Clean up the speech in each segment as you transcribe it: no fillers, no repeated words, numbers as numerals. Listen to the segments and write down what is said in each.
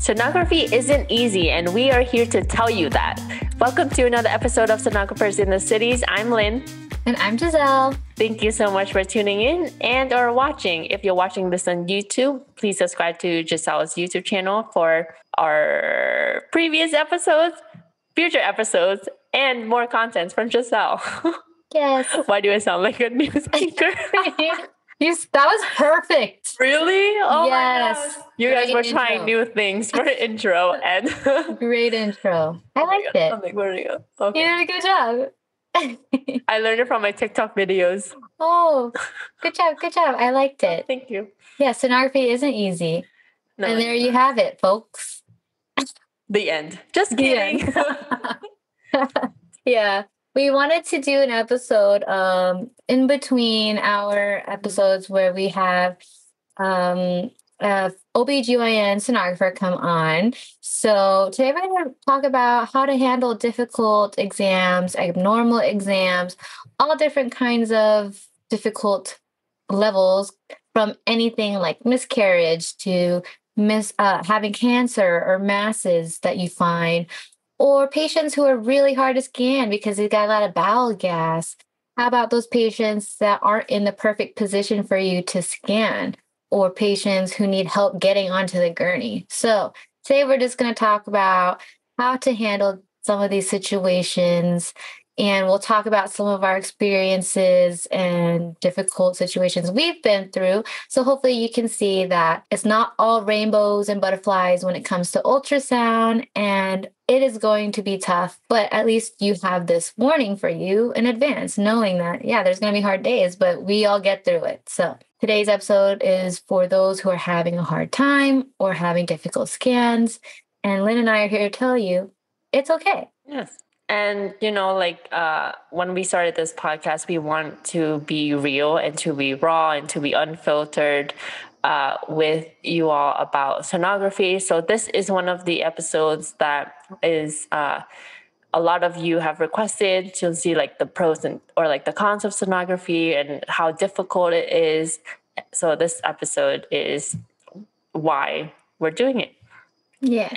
Sonography isn't easy, and we are here to tell you that. Welcome to another episode of Sonographers in the Cities. I'm Lynn. And I'm Giselle. Thank you so much for tuning in and or watching. If you're watching this on YouTube, please subscribe to Giselle's YouTube channel for our previous episodes, future episodes, and more content from Giselle. Yes. Why do I sound like a news anchor? That was perfect. Really? Oh yes. My gosh. You guys were trying new things for intro and great intro. I liked it. I'm like, where do you go? Okay. You did a good job. I learned it from my TikTok videos. Oh, good job. Good job. I liked it. Thank you. Yeah, sonography isn't easy. No, and there you have it, folks. The end. Just kidding. Yeah. We wanted to do an episode in between our episodes where we have OBGYN sonographer come on. So today we're going to talk about how to handle difficult exams, abnormal exams, all different kinds of difficult levels, from anything like miscarriage to having cancer or masses that you find, or patients who are really hard to scan because they've got a lot of bowel gas. How about those patients that aren't in the perfect position for you to scan, or patients who need help getting onto the gurney? So today we're just going to talk about how to handle some of these situations, and we'll talk about some of our experiences and difficult situations we've been through. So hopefully you can see that it's not all rainbows and butterflies when it comes to ultrasound, and it is going to be tough, but at least you have this warning for you in advance, knowing that, yeah, there's going to be hard days, but we all get through it. So today's episode is for those who are having a hard time or having difficult scans. And Lynn and I are here to tell you it's okay. Yes. And, when we started this podcast, we want to be real and to be raw and to be unfiltered with you all about sonography. So this is one of the episodes that is a lot of you have requested to see like the pros or the cons of sonography and how difficult it is. So this episode is why we're doing it. Yeah.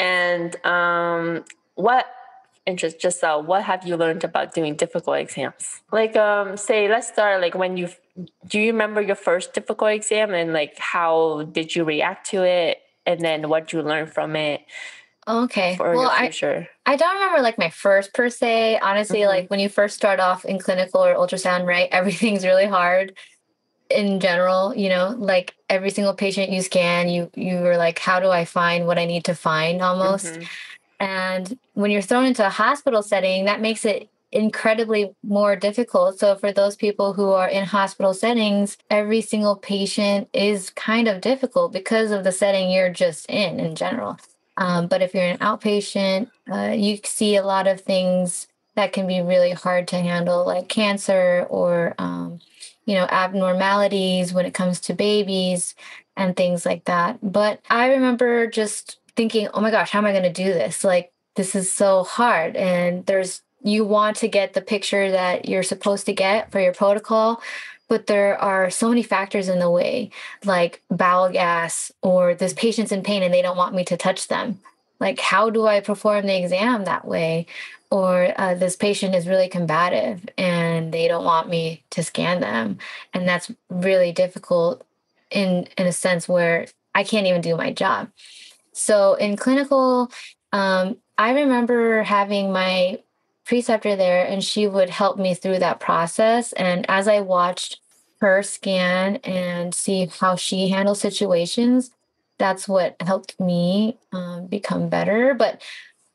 And Giselle, what have you learned about doing difficult exams? Let's start do you remember your first difficult exam, and how did you react to it, and then what did you learn from it? Okay. For your future. I don't remember my first per se. Honestly, when you first start off in clinical or ultrasound, right? Everything's really hard in general, every single patient you scan, you were like, how do I find what I need to find almost? Mm-hmm. And when you're thrown into a hospital setting, that makes it incredibly more difficult. So for those people who are in hospital settings, every single patient is kind of difficult because of the setting you're just in general. But if you're an outpatient, you see a lot of things that can be really hard to handle, like cancer or, abnormalities when it comes to babies and things like that. But I remember just thinking, oh my gosh, how am I going to do this? This is so hard. And you want to get the picture that you're supposed to get for your protocol, but there are so many factors in the way, like bowel gas, or this patient's in pain and they don't want me to touch them. How do I perform the exam that way? Or this patient is really combative and they don't want me to scan them. And that's really difficult in a sense where I can't even do my job. So in clinical, I remember having my preceptor there, and she would help me through that process. And as I watched her scan and see how she handles situations, that's what helped me become better. But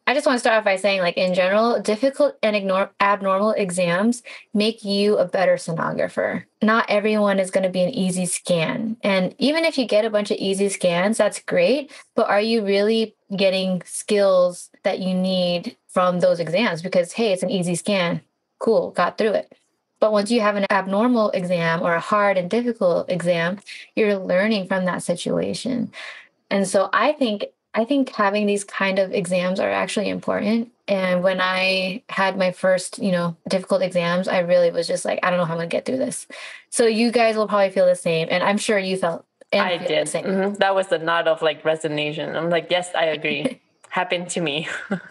I just want to start off by saying, in general, difficult and abnormal exams make you a better sonographer. Not everyone is going to be an easy scan. And even if you get a bunch of easy scans, that's great. But are you really getting skills that you need from those exams? Because, hey, it's an easy scan. Cool, got through it. But once you have an abnormal exam or a hard and difficult exam, you're learning from that situation. And so I think having these kind of exams are actually important. And when I had my first, difficult exams, I really was just I don't know how I'm going to get through this. So you guys will probably feel the same. And I'm sure you felt and I feel did. the same. That was the nod of like resignation. I'm like, yes, I agree. Happened to me.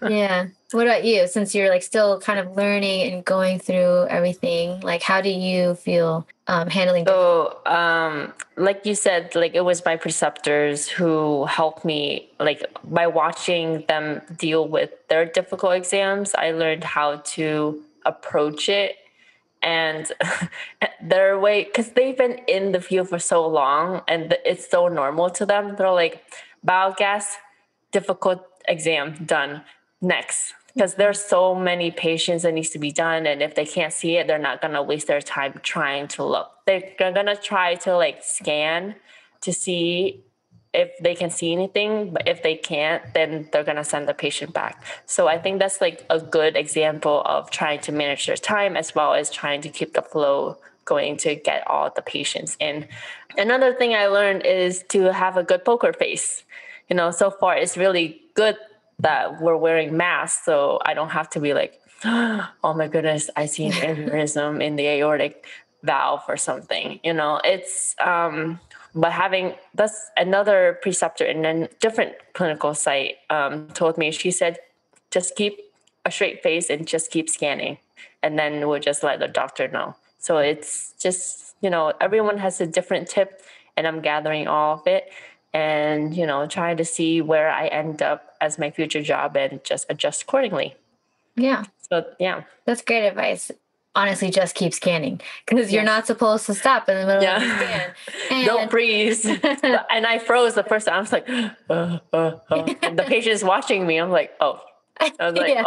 Yeah. What about you? Since you're like still kind of learning and going through everything, like how do you feel handling difficult? So, like you said, like it was my preceptors who helped me, like by watching them deal with their difficult exams, I learned how to approach it and their way, because they've been in the field for so long and it's so normal to them. They're like, biogas, difficult exam, done. Next. Because there's so many patients that needs to be done, and if they can't see it, they're not gonna waste their time trying to look. They're gonna try to like scan to see if they can see anything, but if they can't, then they're gonna send the patient back. So I think that's like a good example of trying to manage their time as well as trying to keep the flow going to get all the patients in. Another thing I learned is to have a good poker face. So far it's really good that we're wearing masks, so I don't have to be like, oh my goodness, I see an aneurysm in the aortic valve or something. But that's another preceptor in a different clinical site told me, she said, just keep a straight face and just keep scanning, and then we'll just let the doctor know. So it's just, everyone has a different tip, and I'm gathering all of it and, trying to see where I end up as my future job and just adjust accordingly. Yeah. So, yeah. That's great advice. Honestly, just keep scanning because you're not supposed to stop in the middle of the scan. Don't freeze. And I froze the first time. I was like, and the patient is watching me. I'm like, oh. I was like,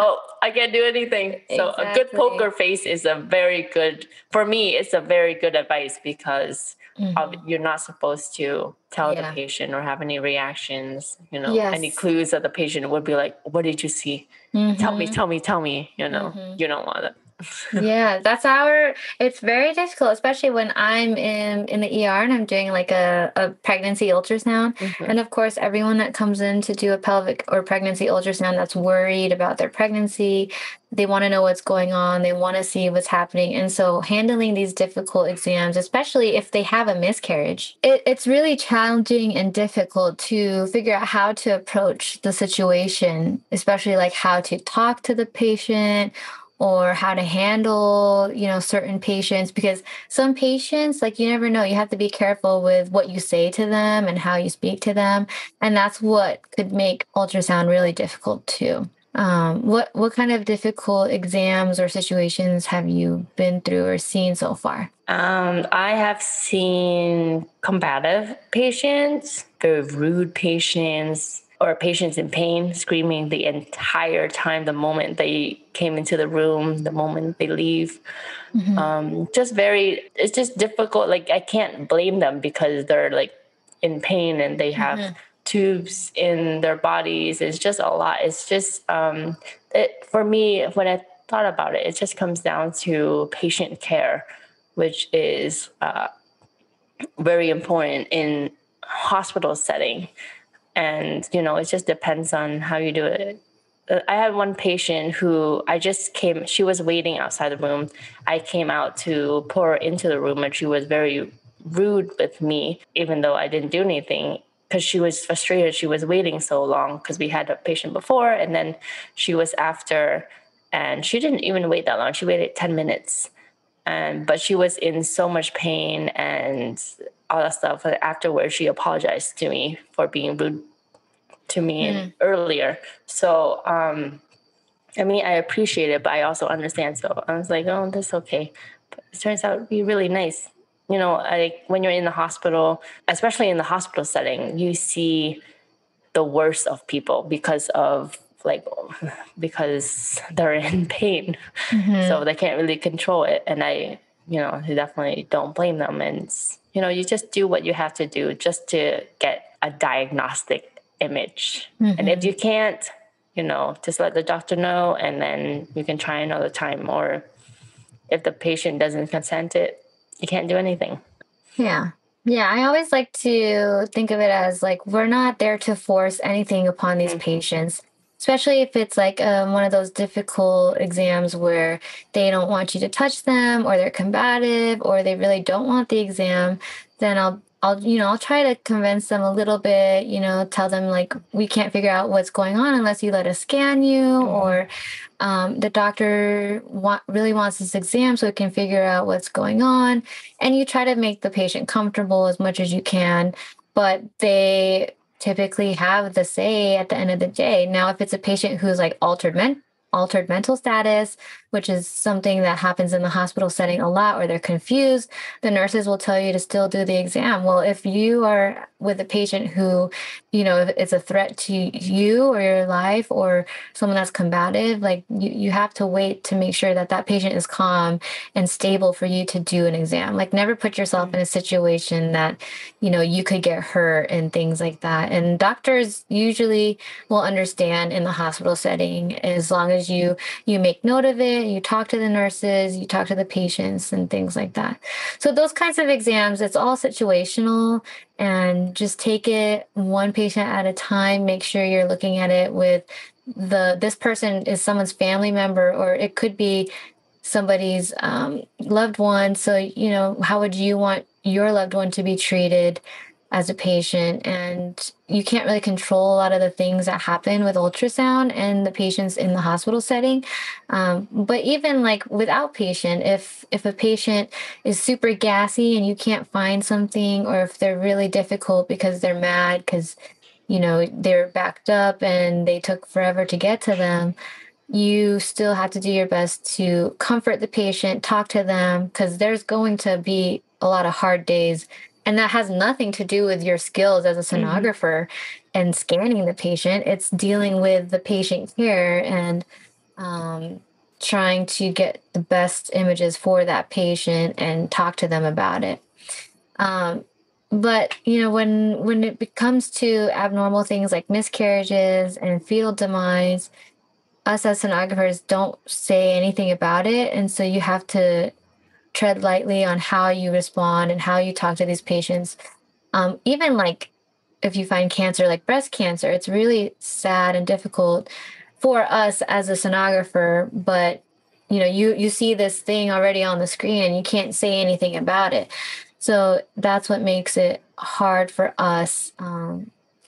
I can't do anything. So a good poker face is for me, it's a very good advice because you're not supposed to tell the patient or have any reactions, any clues that the patient would be like, what did you see? Tell me, you don't want it. Yeah, it's very difficult, especially when I'm in the ER and I'm doing like a pregnancy ultrasound. And of course, everyone that comes in to do a pelvic or pregnancy ultrasound that's worried about their pregnancy, they want to know what's going on. They want to see what's happening. And so handling these difficult exams, especially if they have a miscarriage, it's really challenging and difficult to figure out how to approach the situation, especially like how to talk to the patient or how to handle, certain patients, because some patients, like you never know, you have to be careful with what you say to them and how you speak to them. And that's what could make ultrasound really difficult too. What kind of difficult exams or situations have you been through or seen so far? I have seen combative patients, very rude patients, or patients in pain, screaming the entire time, the moment they came into the room, the moment they leave. It's just difficult. Like, I can't blame them because they're like in pain and they have tubes in their bodies. It's just a lot. It's just, for me, when I thought about it, it just comes down to patient care, which is very important in hospital setting. And, it just depends on how you do it. I had one patient who she was waiting outside the room. I came out to pour her into the room and she was very rude with me, even though I didn't do anything, because she was frustrated. She was waiting so long because we had a patient before and then she was after, and she didn't even wait that long. She waited 10 minutes. But she was in so much pain and all that stuff. Afterwards, she apologized to me for being rude to me earlier. So, I appreciate it, but I also understand. So I was like, oh, that's okay. But it turns out to be really nice. Like when you're in the hospital, especially in the hospital setting, you see the worst of people because they're in pain. So they can't really control it. And I definitely don't blame them. And, you just do what you have to do just to get a diagnostic image. And if you can't, just let the doctor know and then you can try another time. Or if the patient doesn't consent it, you can't do anything. Yeah. Yeah, I always like to think of it as like we're not there to force anything upon these patients, especially if it's like one of those difficult exams where they don't want you to touch them or they're combative or they really don't want the exam. Then I'll I'll try to convince them a little bit, tell them like, we can't figure out what's going on unless you let us scan you, or the doctor really wants this exam so it can figure out what's going on. And you try to make the patient comfortable as much as you can, but they typically have the say at the end of the day. Now, if it's a patient who's like altered mental status, which is something that happens in the hospital setting a lot, or they're confused, the nurses will tell you to still do the exam. Well, if you are with a patient who, if it's a threat to you or your life, or someone that's combative, like you have to wait to make sure that that patient is calm and stable for you to do an exam. Like, never put yourself in a situation that, you could get hurt and things like that. And doctors usually will understand in the hospital setting, as long as you make note of it, you talk to the nurses, you talk to the patients and things like that. So those kinds of exams, it's all situational, and just take it one patient at a time. Make sure you're looking at it with this person is someone's family member, or it could be somebody's loved one. So, how would you want your loved one to be treated as a patient? And you can't really control a lot of the things that happen with ultrasound and the patients in the hospital setting. But even like with outpatient, if a patient is super gassy and you can't find something, or if they're really difficult because they're mad because, they're backed up and they took forever to get to them, you still have to do your best to comfort the patient, talk to them, because there's going to be a lot of hard days. And that has nothing to do with your skills as a sonographer and scanning the patient. It's dealing with the patient care and trying to get the best images for that patient and talk to them about it. But when it comes to abnormal things like miscarriages and fetal demise, us as sonographers don't say anything about it. And so you have to tread lightly on how you respond and how you talk to these patients. Even like if you find cancer, like breast cancer, it's really sad and difficult for us as a sonographer, but you see this thing already on the screen and you can't say anything about it. So that's what makes it hard for us.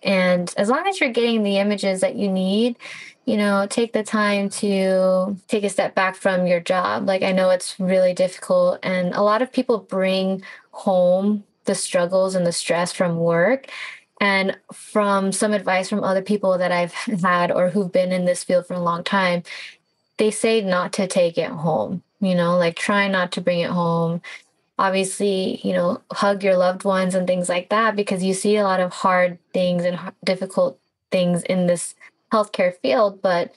And as long as you're getting the images that you need, take the time to take a step back from your job. Like, I know it's really difficult, and a lot of people bring home the struggles and the stress from work. And from some advice from other people that I've had or who've been in this field for a long time, they say not to take it home, like try not to bring it home. Obviously, hug your loved ones and things like that, because you see a lot of hard things and difficult things in this healthcare field. But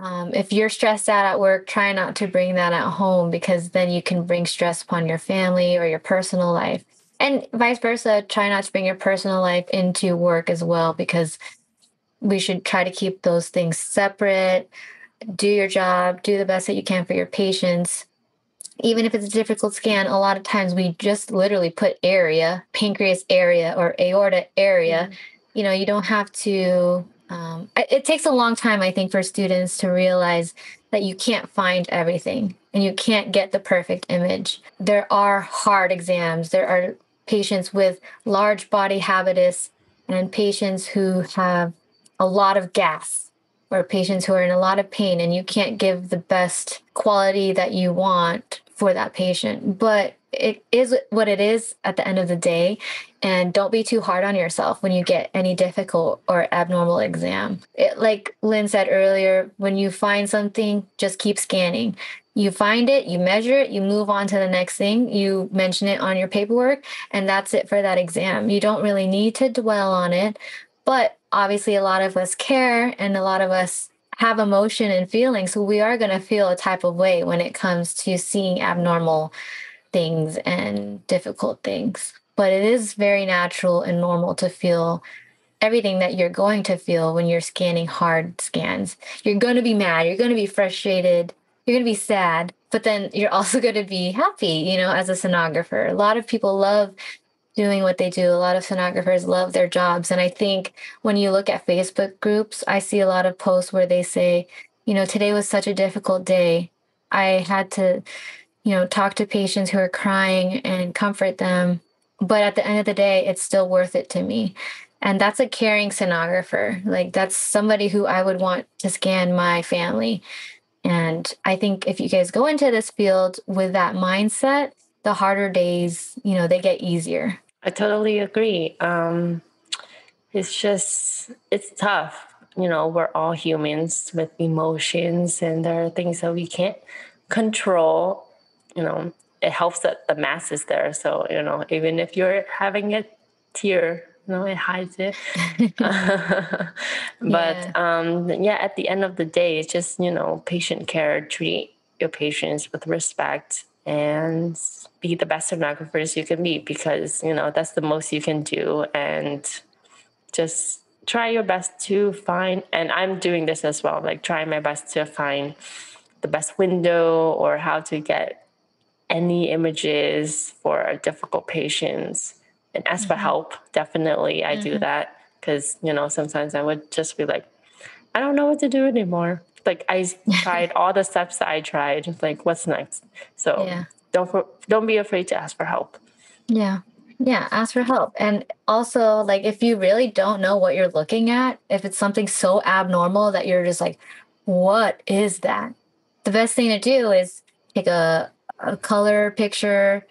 if you're stressed out at work, try not to bring that at home, because then you can bring stress upon your family or your personal life. And vice versa, try not to bring your personal life into work as well, because we should try to keep those things separate. Do your job, do the best that you can for your patients. Even if it's a difficult scan, a lot of times we just literally put area, pancreas area or aorta area. You don't have to. It takes a long time, I think, for students to realize that you can't find everything and you can't get the perfect image. There are hard exams. There are patients with large body habitus and patients who have a lot of gas, or patients who are in a lot of pain, and you can't give the best quality that you want for that patient. But it is what it is at the end of the day. And don't be too hard on yourself when you get any difficult or abnormal exam. Like Lynn said earlier, when you find something, just keep scanning. You find it, you measure it, you move on to the next thing, you mention it on your paperwork, and that's it for that exam. You don't really need to dwell on it. But obviously, a lot of us care, and a lot of us have emotion and feelings. So we are going to feel a type of way when it comes to seeing abnormal things and difficult things. But it is very natural and normal to feel everything that you're going to feel when you're scanning hard scans. You're going to be mad, you're going to be frustrated, you're going to be sad, but then you're also going to be happy, as a sonographer. A lot of people love doing what they do. A lot of sonographers love their jobs. And I think when you look at Facebook groups, I see a lot of posts where they say, today was such a difficult day. I had to, talk to patients who are crying and comfort them. but at the end of the day, it's still worth it to me. And that's a caring sonographer. Like that's somebody who I would want to scan my family. And I think if you guys go into this field with that mindset, the harder days, they get easier. I totally agree. It's tough. We're all humans with emotions, and there are things that we can't control. It helps that the mass is there. So, even if you're having a tear, it hides it. But at the end of the day, it's just, patient care. Treat your patients with respect and be the best sonographers you can be, because, that's the most you can do. And just try your best to find, and I'm doing this as well, like trying my best to find the best window or how to get any images for difficult patients and ask for help. Definitely, I do that because, sometimes I would just be like, I don't know what to do anymore. Like I tried all the steps that I tried. Like, what's next? So don't be afraid to ask for help. Yeah. Yeah, ask for help. And also, like, if you really don't know what you're looking at, if it's something so abnormal that you're just like, what is that? The best thing to do is take a color picture,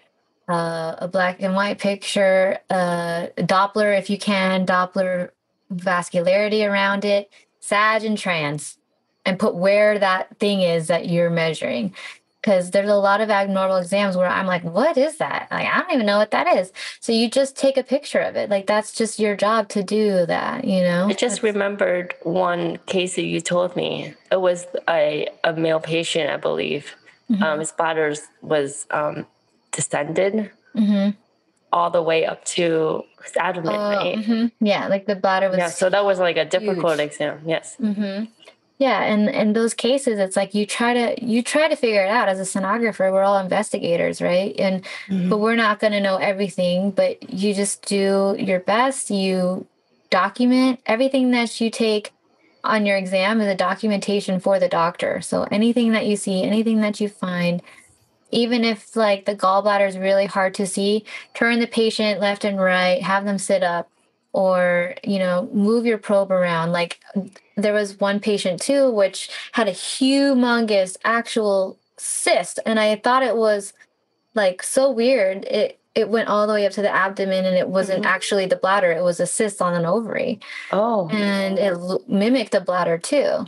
a black and white picture, a Doppler if you can, Doppler vascularity around it, Sag and trans, and put where that thing is that you're measuring. Because there's a lot of abnormal exams where I'm like, what is that? Like, I don't even know what that is. So you just take a picture of it. Like, that's just your job to do that, I just remembered one case that you told me. It was a male patient, I believe. His bladder was distended all the way up to his abdomen, right? Yeah, like the bladder was. Yeah, so that was like a difficult exam. Yes. Yeah, and in those cases, it's like you try to figure it out. As a sonographer, we're all investigators, right? And but we're not going to know everything. But you just do your best. You document everything that you take on your exam is a documentation for the doctor. So anything that you see, anything that you find, even if like the gallbladder is really hard to see, turn the patient left and right, have them sit up, or move your probe around. Like there was one patient too which had a humongous actual cyst, and I thought it was like so weird. It went all the way up to the abdomen, and it wasn't actually the bladder, it was a cyst on an ovary. And it mimicked the bladder too.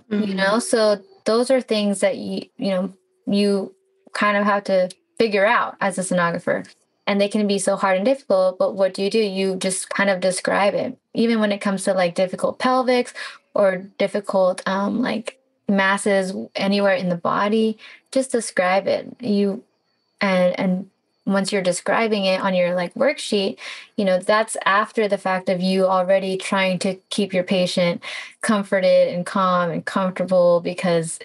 So those are things that you kind of have to figure out as a sonographer. And they can be so hard and difficult, but what do? You just kind of describe it. Even when it comes to like difficult pelvics or difficult like masses anywhere in the body, just describe it. And once you're describing it on your like worksheet, that's after the fact of you already trying to keep your patient comforted and calm and comfortable, because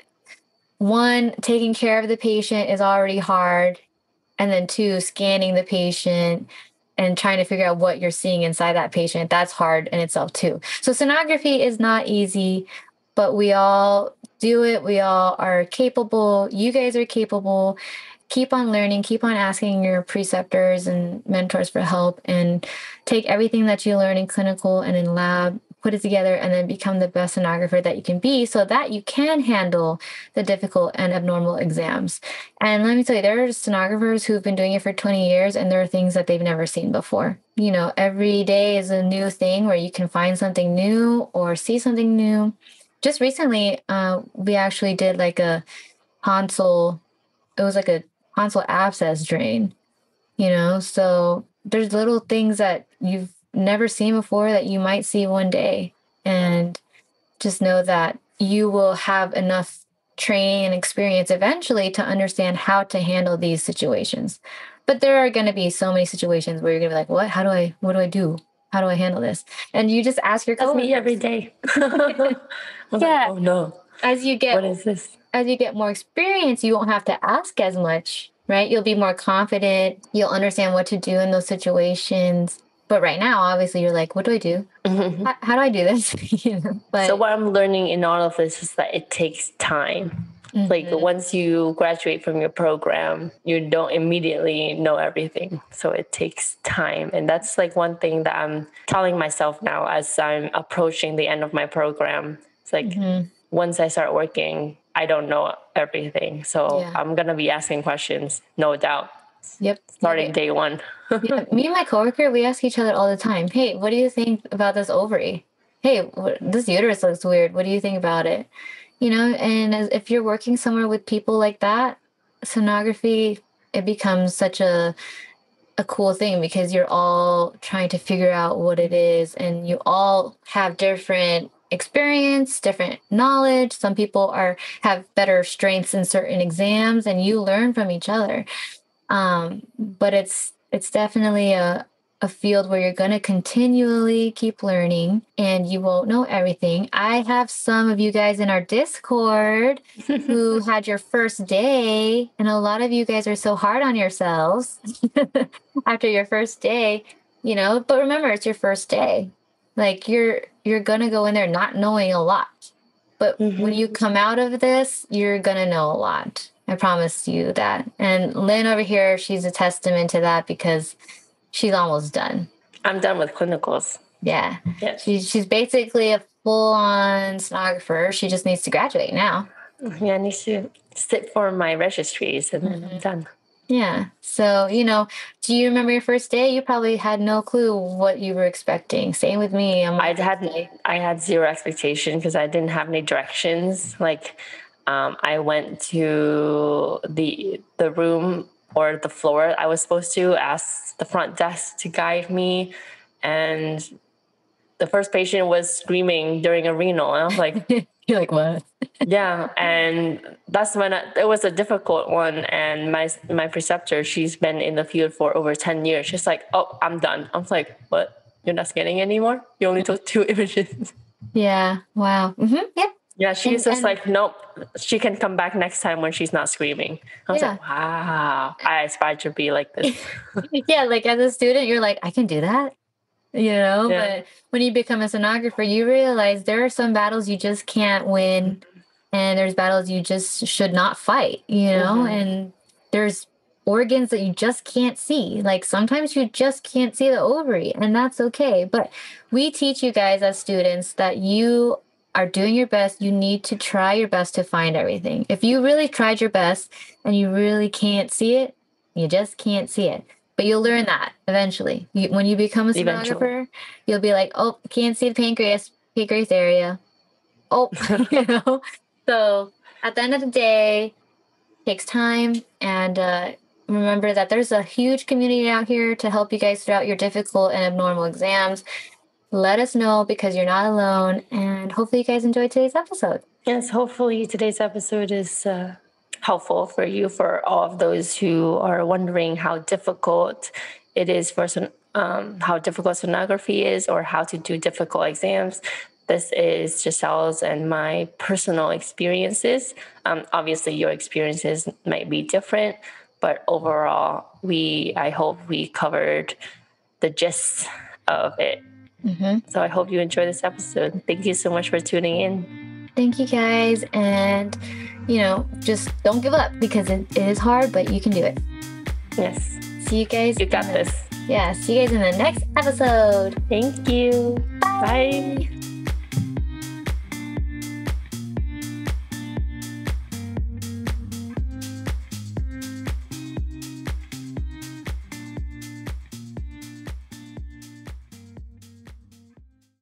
one, taking care of the patient is already hard. And then two, scanning the patient and trying to figure out what you're seeing inside that patient, that's hard in itself too. So sonography is not easy, but we all do it. We all are capable. You guys are capable. Keep on learning, keep on asking your preceptors and mentors for help, and take everything that you learn in clinical and in lab, put it together, and then become the best sonographer that you can be, so that you can handle the difficult and abnormal exams. And let me tell you, there are sonographers who've been doing it for 20 years, and there are things that they've never seen before. Every day is a new thing where you can find something new or see something new. Just recently, we actually did like a tonsil. It was like a tonsil abscess drain, so there's little things that you've never seen before that you might see one day. And just know that you will have enough training and experience eventually to understand how to handle these situations. But there are going to be so many situations where you're going to be like, what do I do? How do I handle this? And you just ask your coworkers. That's me every day. Yeah. Like, oh no. What is this? As you get more experience, you won't have to ask as much, right? You'll be more confident. You'll understand what to do in those situations. But right now, obviously, you're like, what do I do? How do I do this? But so what I'm learning in all of this is that it takes time. Like once you graduate from your program, you don't immediately know everything. So it takes time. And that's like one thing that I'm telling myself now as I'm approaching the end of my program. It's like once I start working, I don't know everything. So I'm going to be asking questions, no doubt. Yep. Starting day one. Yeah, me and my coworker, we ask each other all the time, hey, what do you think about this ovary? Hey, this uterus looks weird. What do you think about it? You know, and if you're working somewhere with people like that, sonography, it becomes such a cool thing because you're all trying to figure out what it is, and you all have different experience, different knowledge. Some people have better strengths in certain exams, and you learn from each other. But it's definitely a field where you're going to continually keep learning and you won't know everything. I have some of you guys in our Discord who had your first day, and a lot of you guys are so hard on yourselves after your first day, you know, but remember, it's your first day. Like you're going to go in there not knowing a lot, but when you come out of this, you're going to know a lot. I promise you that. And Lynn over here, she's a testament to that because she's almost done. I'm done with clinicals. Yeah. Yes. She's basically a full-on sonographer. She just needs to graduate now. Yeah, I need to sit for my registries and then I'm done. Yeah. So, you know, do you remember your first day? You probably had no clue what you were expecting. Same with me. I had zero expectation because I didn't have any directions. Like, I went to the room or the floor. I was supposed to ask the front desk to guide me, and the first patient was screaming during a renal. And I was like, "You're like what?" Yeah, and that's when it was a difficult one. And my preceptor, she's been in the field for over 10 years. She's like, "Oh, I'm done." I was like, "What? You're not scanning anymore? You only took 2 images." Yeah. Wow. Yep. Yeah, she's just like, nope, she can come back next time when she's not screaming. I was like, wow, I aspire to be like this. Yeah, like as a student, you're like, I can do that, you know? But when you become a sonographer, you realize there are some battles you just can't win, and there's battles you just should not fight, you know? And there's organs that you just can't see. Like sometimes you just can't see the ovary, and that's okay. But we teach you guys as students that you are doing your best. You need to try your best to find everything. If you really tried your best and you really can't see it, you just can't see it. But you'll learn that eventually. When you become a sonographer, you'll be like, oh, can't see the pancreas area. Oh, you know? So at the end of the day, it takes time. And remember that there's a huge community out here to help you guys throughout your difficult and abnormal exams. Let us know because you're not alone. And hopefully you guys enjoyed today's episode. Yes, hopefully today's episode is helpful for you, for all of those who are wondering how difficult it is how difficult sonography is or how to do difficult exams. This is Giselle's and my personal experiences. Obviously, your experiences might be different, but overall, I hope we covered the gist of it. So I hope you enjoy this episode. Thank you so much for tuning in. Thank you guys. And, you know, just don't give up because it is hard, but you can do it. Yes. See you guys. You got this. Yeah. See you guys in the next episode. Thank you. Bye. Bye.